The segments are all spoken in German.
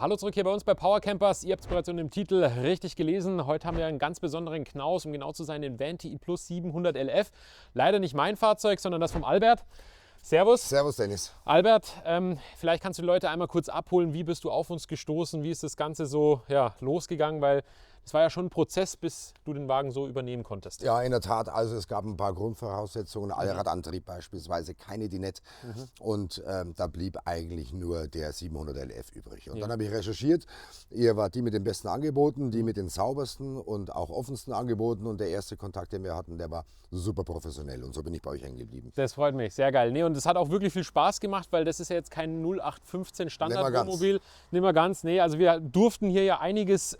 Hallo zurück hier bei uns bei Power Campers. Ihr habt es bereits unter dem Titel richtig gelesen. Heute haben wir einen ganz besonderen Knaus, um genau zu sein, den Vanti Plus 700 LF. Leider nicht mein Fahrzeug, sondern das vom Albert. Servus. Servus, Dennis. Albert, vielleicht kannst du die Leute einmal kurz abholen. Wie bist du auf uns gestoßen? Wie ist das Ganze so losgegangen? Weil es war ja schon ein Prozess, bis du den Wagen so übernehmen konntest. Ja, in der Tat. Also es gab ein paar Grundvoraussetzungen. Allradantrieb beispielsweise, keine Dinette. Und da blieb eigentlich nur der 700 LF übrig. Und dann habe ich recherchiert. Ihr wart die mit den besten Angeboten, die mit den saubersten und auch offensten Angeboten. Und der erste Kontakt, den wir hatten, der war super professionell. Und so bin ich bei euch hängen geblieben. Das freut mich, sehr geil. Nee, und es hat auch wirklich viel Spaß gemacht, weil das ist ja jetzt kein 0815 Standard-Wohnmobil. Nicht mehr ganz. Nee, also wir durften hier ja einiges,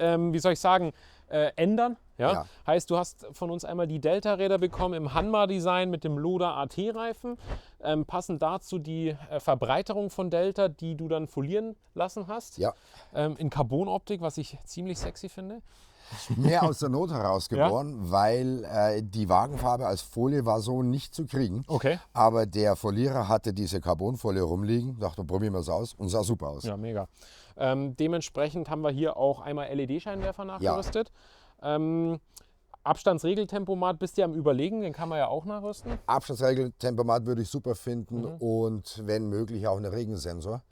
ändern. Ja? Heißt, du hast von uns einmal die Delta-Räder bekommen im Hanma-Design mit dem Loda AT-Reifen. Passend dazu die Verbreiterung von Delta, die du dann folieren lassen hast. Ja. In Carbon-Optik, was ich ziemlich sexy finde. Mehr aus der Not heraus geboren, weil die Wagenfarbe als Folie war so nicht zu kriegen. Okay. Aber der Folierer hatte diese Carbonfolie rumliegen. Dachte, probieren wir es aus und sah super aus. Ja, mega. Dementsprechend haben wir hier auch einmal LED-Scheinwerfer nachgerüstet. Ja. Abstandsregeltempomat bist du ja am Überlegen, den kann man ja auch nachrüsten. Abstandsregeltempomat würde ich super finden und wenn möglich auch einen Regensensor.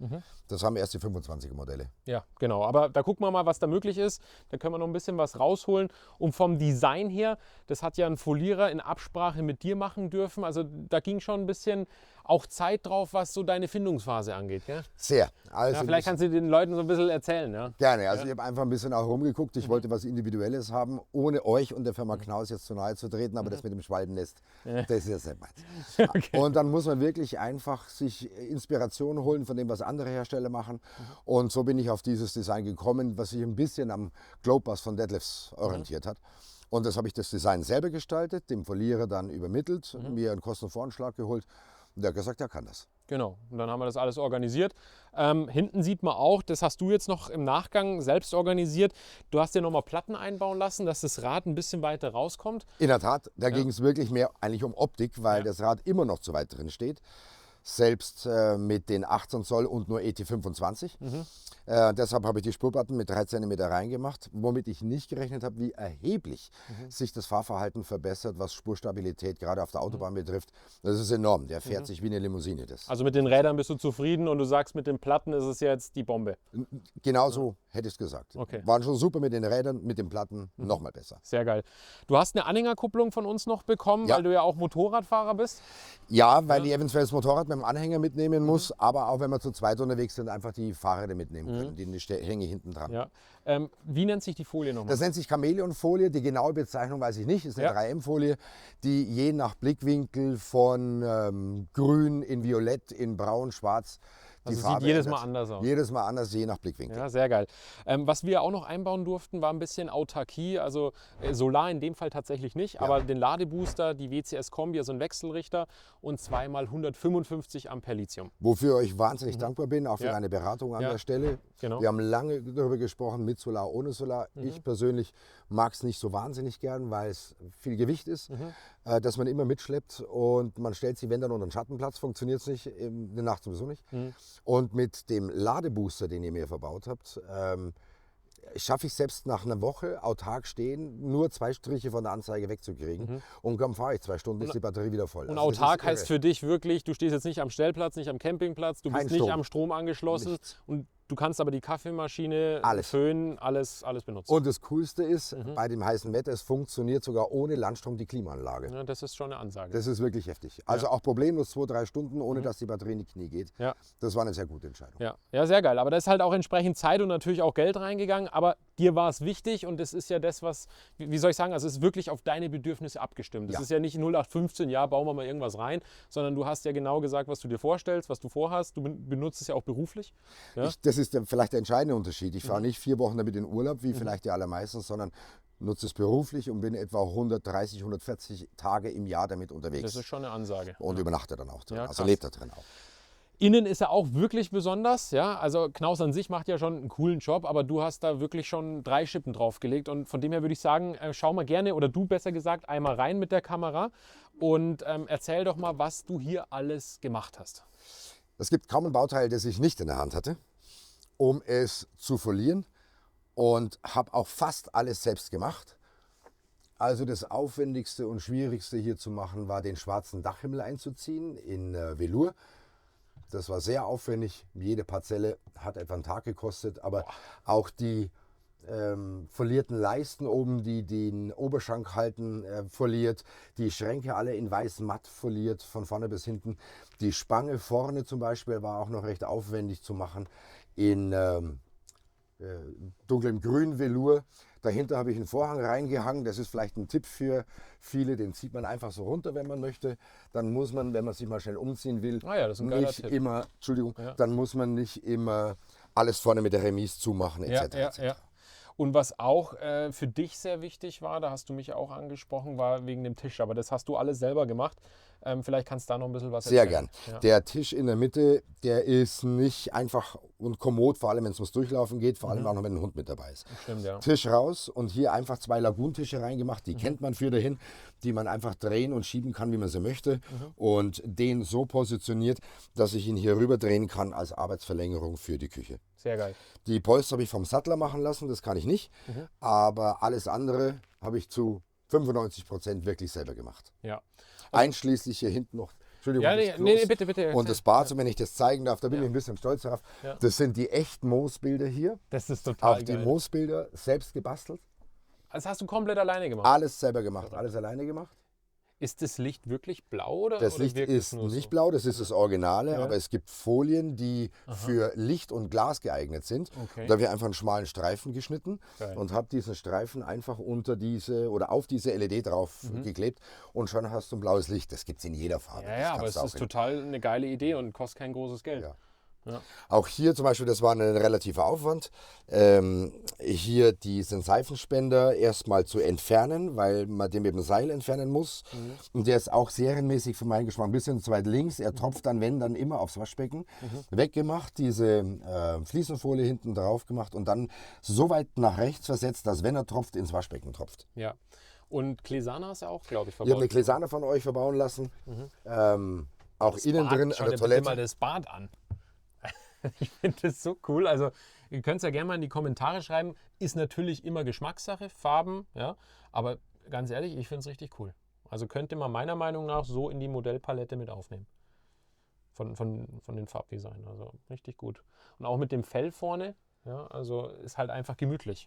Das haben erst die 25er Modelle. Ja, genau. Aber da gucken wir mal, was da möglich ist. Da können wir noch ein bisschen was rausholen. Und vom Design her, das hat ja ein Folierer in Absprache mit dir machen dürfen. Also da ging schon ein bisschen auch Zeit drauf, was so deine Findungsphase angeht, gell? Sehr. Also vielleicht kannst du den Leuten so ein bisschen erzählen. Ja? Gerne. Also ich habe einfach ein bisschen auch rumgeguckt. Ich wollte was Individuelles haben, ohne euch und der Firma Knaus jetzt zu nahe zu treten. Aber das mit dem Schwalbennest, das ist jetzt nicht meins. Okay. Und dann muss man wirklich einfach sich Inspiration holen von dem, was andere Hersteller machen. Und so bin ich auf dieses Design gekommen, was sich ein bisschen am Globebus von Detlefs orientiert hat. Und das habe ich das Design selber gestaltet, dem Folierer dann übermittelt, mir einen Kostenvoranschlag geholt. Und der hat gesagt, er kann das. Genau, und dann haben wir das alles organisiert. Hinten sieht man auch, das hast du jetzt noch im Nachgang selbst organisiert. Du hast dir nochmal Platten einbauen lassen, dass das Rad ein bisschen weiter rauskommt. In der Tat, da ging es wirklich mehr eigentlich um Optik, weil das Rad immer noch zu weit drin steht. Selbst mit den 18 Zoll und nur ET25. Deshalb habe ich die Spurplatten mit 3 cm reingemacht, womit ich nicht gerechnet habe, wie erheblich sich das Fahrverhalten verbessert, was Spurstabilität gerade auf der Autobahn betrifft. Das ist enorm, der fährt sich wie eine Limousine. Das. Also mit den Rädern bist du zufrieden und du sagst, mit den Platten ist es jetzt die Bombe. Genauso hätte ich es gesagt. Okay. Waren schon super mit den Rädern, mit den Platten nochmal besser. Sehr geil. Du hast eine Anhängerkupplung von uns noch bekommen, weil du ja auch Motorradfahrer bist? Ja, weil ich eventuell das Motorrad mit dem Anhänger mitnehmen muss, aber auch wenn wir zu zweit unterwegs sind, einfach die Fahrräder mitnehmen können, die hänge hinten dran. Ja. Wie nennt sich die Folie nochmal? Das nennt sich Chamäleonfolie, die genaue Bezeichnung weiß ich nicht, ist eine 3M-Folie, die je nach Blickwinkel von grün in violett, in braun, schwarz, die also Farbe sieht jedes ändert. Mal anders aus. Jedes Mal anders, je nach Blickwinkel. Ja, sehr geil. Was wir auch noch einbauen durften, war ein bisschen Autarkie, also Solar in dem Fall tatsächlich nicht, aber den Ladebooster, die WCS-Kombi, also ein Wechselrichter und 2x155 Ampere Lithium. Wofür ich wahnsinnig dankbar bin, auch für eine Beratung an der Stelle. Genau. Wir haben lange darüber gesprochen, mit Solar, ohne Solar. Ich persönlich mag es nicht so wahnsinnig gern, weil es viel Gewicht ist, dass man immer mitschleppt und man stellt sich, wenn dann unter den Schattenplatz, funktioniert es nicht, in der Nacht sowieso nicht. Und mit dem Ladebooster, den ihr mir verbaut habt, schaffe ich selbst nach einer Woche autark stehen, nur 2 Striche von der Anzeige wegzukriegen. Und kaum fahre ich 2 Stunden, ist die Batterie wieder voll. Und also autark heißt für dich wirklich, du stehst jetzt nicht am Stellplatz, nicht am Campingplatz, du bist nicht am Strom angeschlossen. Nichts. Und du kannst aber die Kaffeemaschine, Föhn, alles benutzen. Und das Coolste ist, bei dem heißen Wetter, es funktioniert sogar ohne Landstrom die Klimaanlage. Ja, das ist schon eine Ansage. Das ist wirklich heftig. Also auch problemlos 2-3 Stunden, ohne dass die Batterie in die Knie geht. Ja. Das war eine sehr gute Entscheidung. Ja, sehr geil. Aber da ist halt auch entsprechend Zeit und natürlich auch Geld reingegangen. Aber dir war es wichtig und das ist ja das, was, wie soll ich sagen, also es ist wirklich auf deine Bedürfnisse abgestimmt. Das ist ja nicht 0815, ja, bauen wir mal irgendwas rein, sondern du hast ja genau gesagt, was du dir vorstellst, was du vorhast. Du benutzt es ja auch beruflich. Ja? Das ist vielleicht der entscheidende Unterschied. Ich fahre nicht 4 Wochen damit in Urlaub, wie vielleicht die allermeisten, sondern nutze es beruflich und bin etwa 130, 140 Tage im Jahr damit unterwegs. Das ist schon eine Ansage. Und übernachte dann auch drin, Ja, also lebt da drin auch. Innen ist er auch wirklich besonders. Ja? Also Knaus an sich macht ja schon einen coolen Job, aber du hast da wirklich schon 3 Schippen draufgelegt. Und von dem her würde ich sagen, schau mal gerne, oder du besser gesagt, einmal rein mit der Kamera und erzähl doch mal, was du hier alles gemacht hast. Es gibt kaum ein Bauteil, das ich nicht in der Hand hatte. um es zu folieren und habe auch fast alles selbst gemacht. Also das Aufwendigste und Schwierigste hier zu machen war, den schwarzen Dachhimmel einzuziehen in Velour. Das war sehr aufwendig. Jede Parzelle hat etwa einen Tag gekostet, aber auch die folierten Leisten oben, die den Oberschrank halten, foliert. Die Schränke alle in weiß matt foliert, von vorne bis hinten. Die Spange vorne zum Beispiel war auch noch recht aufwendig zu machen in dunklem Grün Velour. Dahinter habe ich einen Vorhang reingehangen. Das ist vielleicht ein Tipp für viele. Den zieht man einfach so runter, wenn man möchte. Dann muss man, wenn man sich mal schnell umziehen will, das ist ein geiler Tipp. Dann muss man nicht immer alles vorne mit der Remise zumachen etc. Ja. Und was auch für dich sehr wichtig war, da hast du mich auch angesprochen, war wegen dem Tisch. Aber das hast du alles selber gemacht. Vielleicht kannst du da noch ein bisschen was erzählen. Sehr gern. Ja. Der Tisch in der Mitte, der ist nicht einfach und kommod, vor allem wenn es ums Durchlaufen geht, vor allem auch noch, wenn ein Hund mit dabei ist. Stimmt, ja. Tisch raus und hier einfach 2 Laguntische reingemacht, die kennt man für dahin, die man einfach drehen und schieben kann, wie man sie möchte. Und den so positioniert, dass ich ihn hier rüber drehen kann als Arbeitsverlängerung für die Küche. Sehr geil. Die Polster habe ich vom Sattler machen lassen, das kann ich nicht. Aber alles andere habe ich zu 95% wirklich selber gemacht. Ja. Einschließlich hier hinten noch. Entschuldigung. Ja, nee, bitte. Und das Bad, wenn ich das zeigen darf, da bin ich ein bisschen stolz darauf. Ja. Das sind die echten Moosbilder hier. Das ist total geil. Auch die Moosbilder selbst gebastelt. Das hast du komplett alleine gemacht? Alles selber gemacht, alles alleine gemacht. Ist das Licht wirklich blau? Oder, das Licht ist nicht blau, das ist das Originale, aber es gibt Folien, die für Licht und Glas geeignet sind. Okay. Da habe ich einfach einen schmalen Streifen geschnitten und habe diesen Streifen einfach unter diese oder auf diese LED drauf geklebt und schon hast du ein blaues Licht. Das gibt es in jeder Farbe. Ja, aber es ist total eine geile Idee und kostet kein großes Geld. Ja. Ja. Auch hier zum Beispiel, das war ein relativer Aufwand, hier diesen Seifenspender erstmal zu entfernen, weil man den mit dem Seil entfernen muss. Und der ist auch serienmäßig für meinen Geschmack ein bisschen zu weit links. Er tropft dann, wenn, dann immer aufs Waschbecken. Weggemacht, diese Fliesenfolie hinten drauf gemacht und dann so weit nach rechts versetzt, dass wenn er tropft, ins Waschbecken tropft. Ja. Und Klesana ist ja auch, glaube ich, verbaut. Ich habe eine Klesana von euch verbauen lassen. Auch das innen Bad, drin an der Toilette. Schau dir mal das Bad an. Ich finde das so cool. Also ihr könnt es ja gerne mal in die Kommentare schreiben. Ist natürlich immer Geschmackssache, Farben, ja. Aber ganz ehrlich, ich finde es richtig cool. Also könnte man meiner Meinung nach so in die Modellpalette mit aufnehmen. Von den Farbdesign. Also richtig gut. Und auch mit dem Fell vorne, ja, also ist halt einfach gemütlich.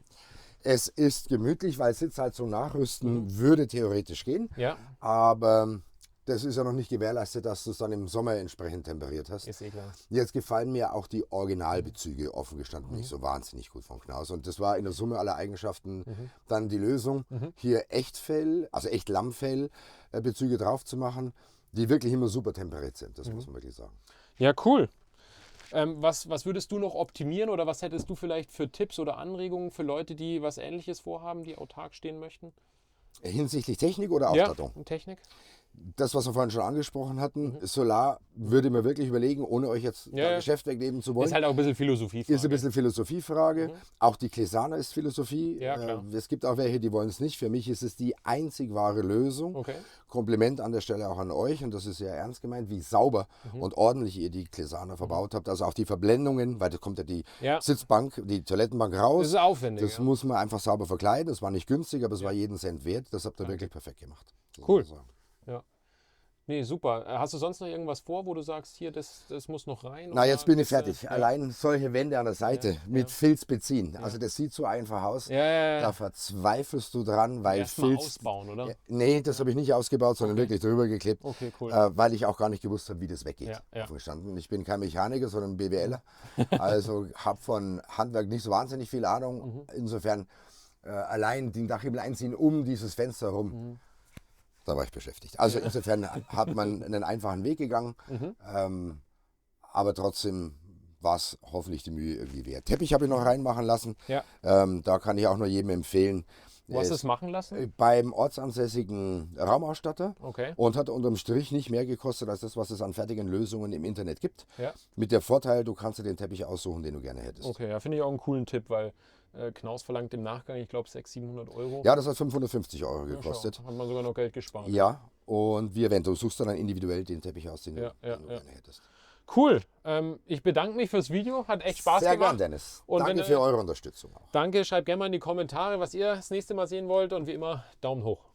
Es ist gemütlich, weil Sitzheizung nachrüsten würde theoretisch gehen. Ja. Aber das ist ja noch nicht gewährleistet, dass du es dann im Sommer entsprechend temperiert hast. Ist eh klar. Jetzt gefallen mir auch die Originalbezüge offen gestanden nicht so wahnsinnig gut von Knaus. Und das war in der Summe aller Eigenschaften dann die Lösung, hier Echtfell, also echt Lammfell-Bezüge drauf zu machen, die wirklich immer super temperiert sind. Das muss man wirklich sagen. Ja, cool. Was würdest du noch optimieren oder was hättest du vielleicht für Tipps oder Anregungen für Leute, die was Ähnliches vorhaben, die autark stehen möchten? Hinsichtlich Technik oder Ausstattung? Ja, Technik. Das, was wir vorhin schon angesprochen hatten, Solar, würde mir wirklich überlegen, ohne euch jetzt das Geschäft wegnehmen zu wollen. Ist halt auch ein bisschen Philosophiefrage. Ist ein bisschen Philosophiefrage. Auch die Klesana ist Philosophie. Ja, klar. Es gibt auch welche, die wollen es nicht. Für mich ist es die einzig wahre Lösung. Okay. Kompliment an der Stelle auch an euch, und das ist sehr ernst gemeint, wie sauber und ordentlich ihr die Klesana verbaut habt. Also auch die Verblendungen, weil da kommt ja die Sitzbank, die Toilettenbank raus. Das ist aufwendig. Das muss man einfach sauber verkleiden. Das war nicht günstig, aber es war jeden Cent wert. Das habt ihr wirklich perfekt gemacht. Cool. Ja. Nee, super. Hast du sonst noch irgendwas vor, wo du sagst, hier, das muss noch rein? Na, jetzt bin ich fertig. Allein solche Wände an der Seite mit Filz beziehen. Also das sieht so einfach aus. Da verzweifelst du dran, weil Filz... Mal ausbauen, oder? Nee, das habe ich nicht ausgebaut, sondern wirklich drüber geklebt. Okay, cool. Weil ich auch gar nicht gewusst habe, wie das weggeht. Verstanden. Ich bin kein Mechaniker, sondern BWLer. Also habe von Handwerk nicht so wahnsinnig viel Ahnung. Insofern allein den Dachhimmel einziehen um dieses Fenster herum. Da war ich beschäftigt. Also insofern hat man einen einfachen Weg gegangen, aber trotzdem war es hoffentlich die Mühe irgendwie wert. Teppich habe ich noch reinmachen lassen. Ja. Da kann ich auch nur jedem empfehlen. Wo hast du es machen lassen? Beim ortsansässigen Raumausstatter. Okay. Und hat unterm Strich nicht mehr gekostet als das, was es an fertigen Lösungen im Internet gibt. Ja. Mit der Vorteil, du kannst dir den Teppich aussuchen, den du gerne hättest. Okay, ja, finde ich auch einen coolen Tipp, weil Knaus verlangt im Nachgang, ich glaube, 600, 700 Euro. Ja, das hat 550 Euro gekostet. Ja, hat man sogar noch Geld gespart. Ja, und wie erwähnt, du suchst dann individuell den Teppich aus, den du gerne hättest. Cool. Ich bedanke mich fürs Video. Hat echt Spaß gemacht. Sehr gern, Dennis. Und danke für eure Unterstützung auch. Danke. Schreibt gerne mal in die Kommentare, was ihr das nächste Mal sehen wollt. Und wie immer, Daumen hoch.